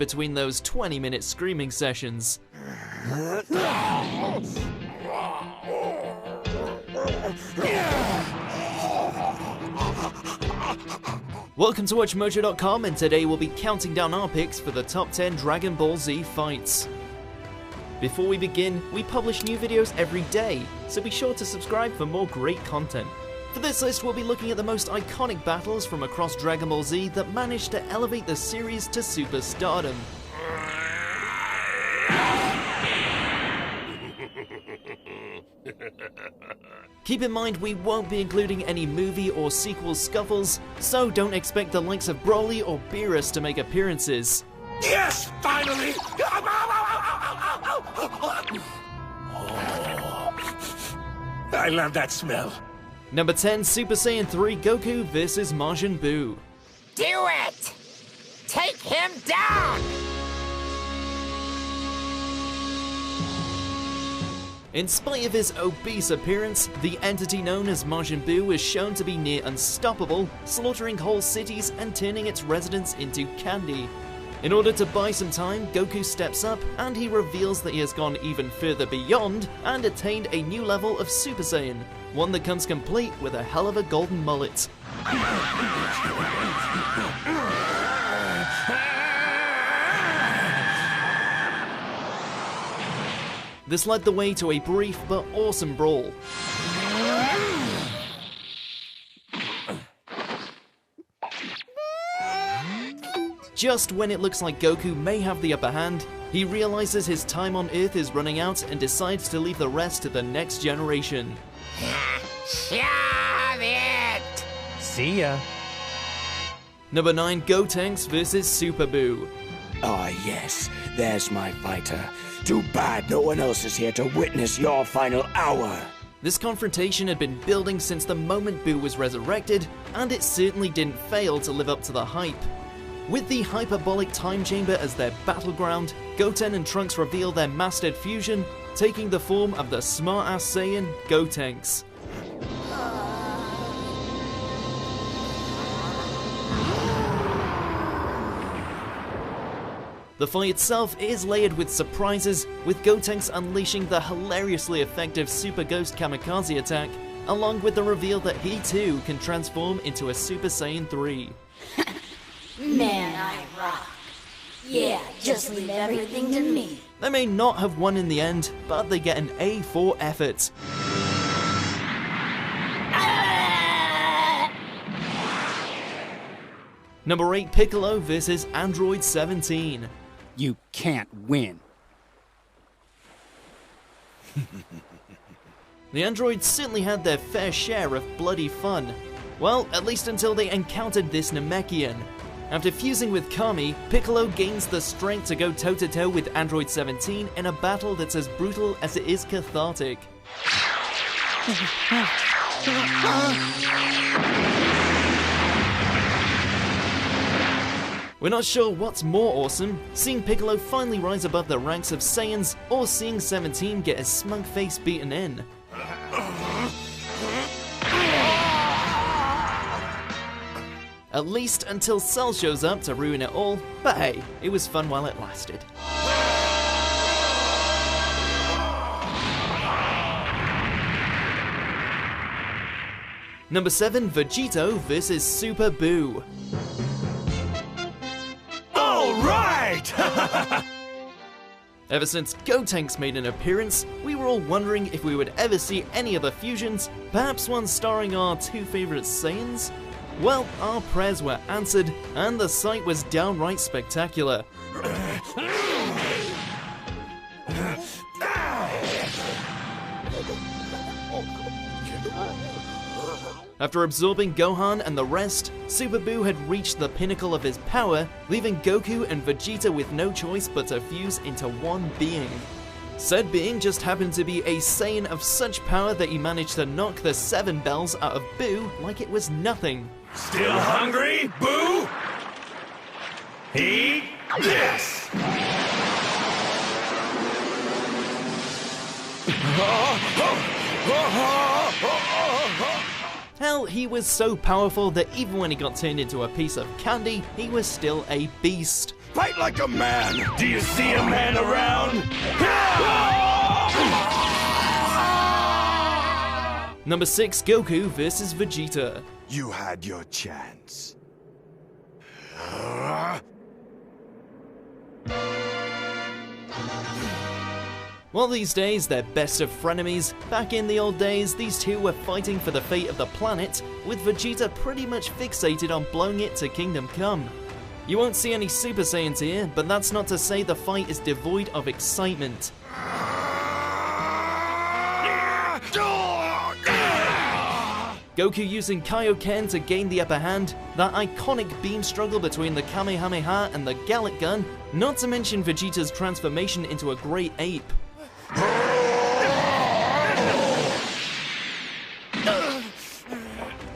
between those 20-minute screaming sessions. Welcome to WatchMojo.com, and today we'll be counting down our picks for the top 10 Dragon Ball Z fights. Before we begin, we publish new videos every day, so be sure to subscribe for more great content. For this list, we'll be looking at the most iconic battles from across Dragon Ball Z that managed to elevate the series to superstardom. Keep in mind, we won't be including any movie or sequel scuffles, so don't expect the likes of Broly or Beerus to make appearances. Yes, finally! I love that smell. Number 10, Super Saiyan 3 Goku vs Majin Buu. Do it! Take him down! In spite of his obese appearance, the entity known as Majin Buu is shown to be near unstoppable, slaughtering whole cities and turning its residents into candy. In order to buy some time, Goku steps up and he reveals that he has gone even further beyond and attained a new level of Super Saiyan, one that comes complete with a hell of a golden mullet. This led the way to a brief but awesome brawl. Just when it looks like Goku may have the upper hand, he realizes his time on Earth is running out and decides to leave the rest to the next generation. Shove it! See ya. Number 9, Gotenks vs Super Buu. Ah, yes, there's my fighter. Too bad no one else is here to witness your final hour. This confrontation had been building since the moment Buu was resurrected, and it certainly didn't fail to live up to the hype. With the hyperbolic time chamber as their battleground, Goten and Trunks reveal their mastered fusion, taking the form of the smart-ass Saiyan, Gotenks. The fight itself is layered with surprises, with Gotenks unleashing the hilariously effective Super Ghost Kamikaze attack, along with the reveal that he too can transform into a Super Saiyan 3. Man, I rock. Yeah, just leave everything to me. They may not have won in the end, but they get an A for effort. Number 8, Piccolo vs Android 17. You can't win. The androids certainly had their fair share of bloody fun. Well, at least until they encountered this Namekian. After fusing with Kami, Piccolo gains the strength to go toe-to-toe with Android 17 in a battle that's as brutal as it is cathartic. We're not sure what's more awesome, seeing Piccolo finally rise above the ranks of Saiyans, or seeing 17 get his smug face beaten in. At least until Cell shows up to ruin it all, but hey, it was fun while it lasted. Number 7, Vegito vs Super Buu. Ever since Gotenks made an appearance, we were all wondering if we would ever see any other fusions, perhaps one starring our two favourite Saiyans? Well, our prayers were answered, and the sight was downright spectacular. After absorbing Gohan and the rest, Super Buu had reached the pinnacle of his power, leaving Goku and Vegeta with no choice but to fuse into one being. Said being just happened to be a Saiyan of such power that he managed to knock the 7 bells out of Buu like it was nothing. Still hungry, Boo? Eat this! Hell, he was so powerful that even when he got turned into a piece of candy, he was still a beast. Fight like a man! Do you see a man around? Number 6, Goku vs. Vegeta. You had your chance. While these days they're best of frenemies, back in the old days these two were fighting for the fate of the planet, with Vegeta pretty much fixated on blowing it to Kingdom Come. You won't see any Super Saiyans here, but that's not to say the fight is devoid of excitement. Goku using Kaioken to gain the upper hand, that iconic beam struggle between the Kamehameha and the Gallic Gun, not to mention Vegeta's transformation into a great ape.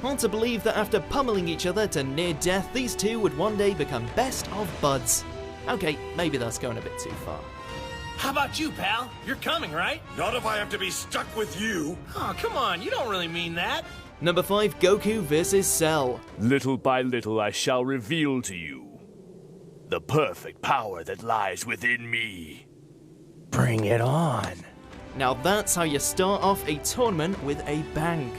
Hard to believe that after pummeling each other to near death, these two would one day become best of buds. Okay, maybe that's going a bit too far. How about you, pal? You're coming, right? Not if I have to be stuck with you. Oh, come on, you don't really mean that. Number 5, Goku vs. Cell. Little by little I shall reveal to you the perfect power that lies within me. Bring it on. Now that's how you start off a tournament with a bang.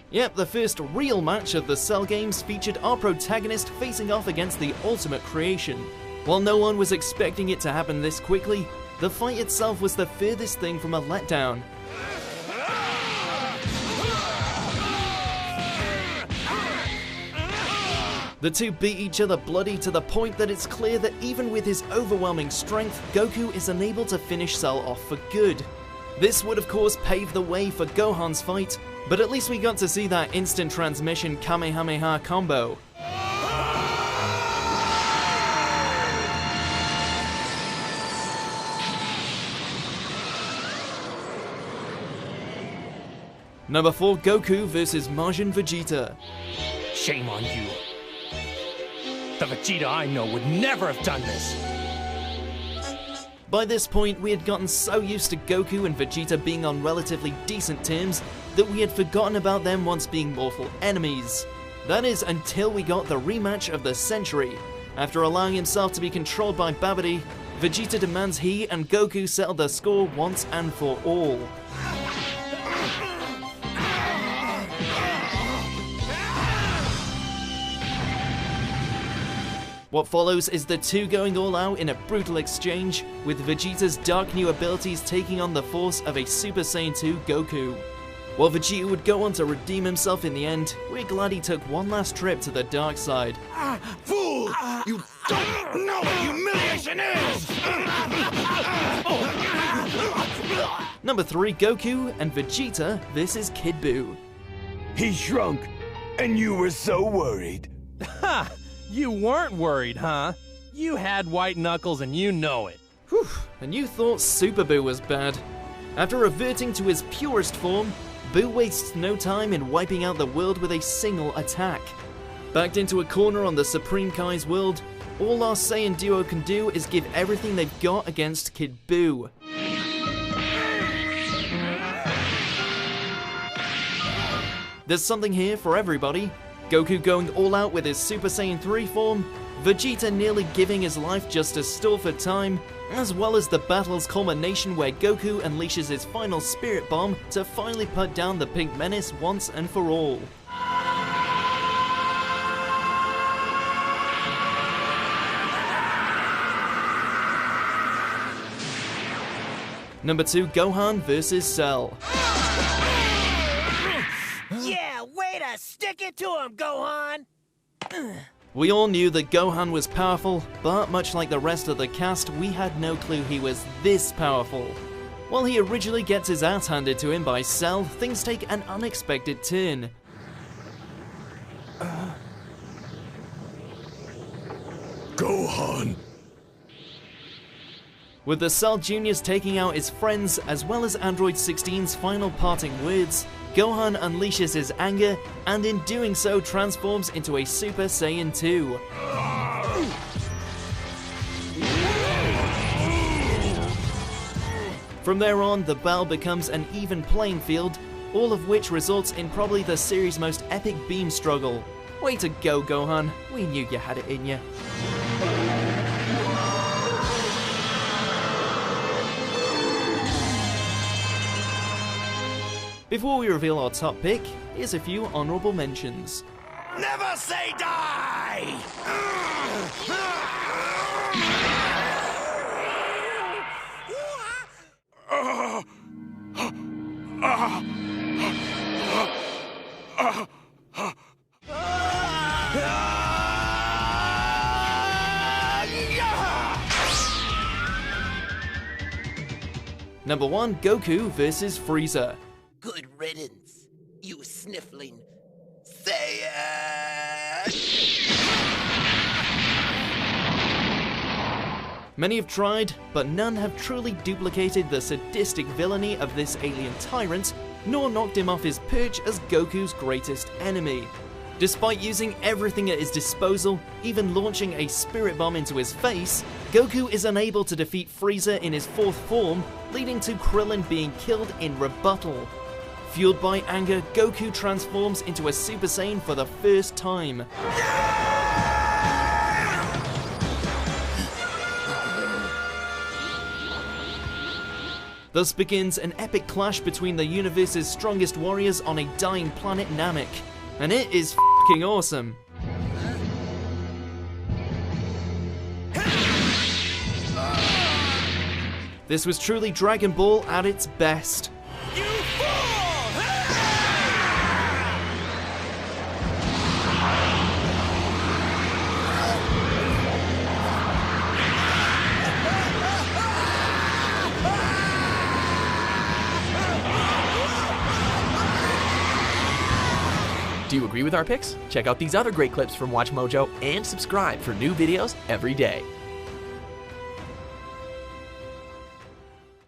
Yep, the first real match of the Cell games featured our protagonist facing off against the ultimate creation. While no one was expecting it to happen this quickly, the fight itself was the furthest thing from a letdown. The two beat each other bloody to the point that it's clear that even with his overwhelming strength, Goku is unable to finish Cell off for good. This would of course pave the way for Gohan's fight, but at least we got to see that instant transmission Kamehameha combo. Number 4, Goku vs. Majin Vegeta. Shame on you. The Vegeta I know would never have done this. By this point, we had gotten so used to Goku and Vegeta being on relatively decent terms that we had forgotten about them once being mortal enemies. That is, until we got the rematch of the century. After allowing himself to be controlled by Babidi, Vegeta demands he and Goku settle the score once and for all. What follows is the two going all out in a brutal exchange, with Vegeta's dark new abilities taking on the force of a Super Saiyan 2 Goku. While Vegeta would go on to redeem himself in the end, we're glad he took one last trip to the dark side. Fool! You don't know what humiliation is! Number 3, Goku and Vegeta vs. Kid Buu. He shrunk, and you were so worried. Ha! You weren't worried, huh? You had white knuckles and you know it. Whew, and you thought Super Buu was bad. After reverting to his purest form, Buu wastes no time in wiping out the world with a single attack. Backed into a corner on the Supreme Kai's world, all our Saiyan duo can do is give everything they've got against Kid Buu. There's something here for everybody. Goku going all out with his Super Saiyan 3 form, Vegeta nearly giving his life just to stall for time, as well as the battle's culmination where Goku unleashes his final Spirit Bomb to finally put down the Pink Menace once and for all. Number 2, Gohan vs. Cell. Yeah, way to stick it to him, Gohan! We all knew that Gohan was powerful, but much like the rest of the cast, we had no clue he was this powerful. While he originally gets his ass handed to him by Cell, things take an unexpected turn. Gohan! With the Cell Juniors taking out his friends, as well as Android 16's final parting words, Gohan unleashes his anger, and in doing so transforms into a Super Saiyan 2. From there on, the battle becomes an even playing field, all of which results in probably the series' most epic beam struggle. Way to go, Gohan. We knew you had it in you. Before we reveal our top pick, here's a few honorable mentions. Never say die! Number 1, Goku vs. Frieza. Good riddance, you sniffling Saiyan! Many have tried, but none have truly duplicated the sadistic villainy of this alien tyrant, nor knocked him off his perch as Goku's greatest enemy. Despite using everything at his disposal, even launching a spirit bomb into his face, Goku is unable to defeat Frieza in his fourth form, leading to Krillin being killed in rebuttal. Fueled by anger, Goku transforms into a Super Saiyan for the first time. Thus begins an epic clash between the universe's strongest warriors on a dying planet Namek. And it is f***ing awesome. This was truly Dragon Ball at its best. You fool! Do you agree with our picks? Check out these other great clips from WatchMojo and subscribe for new videos every day.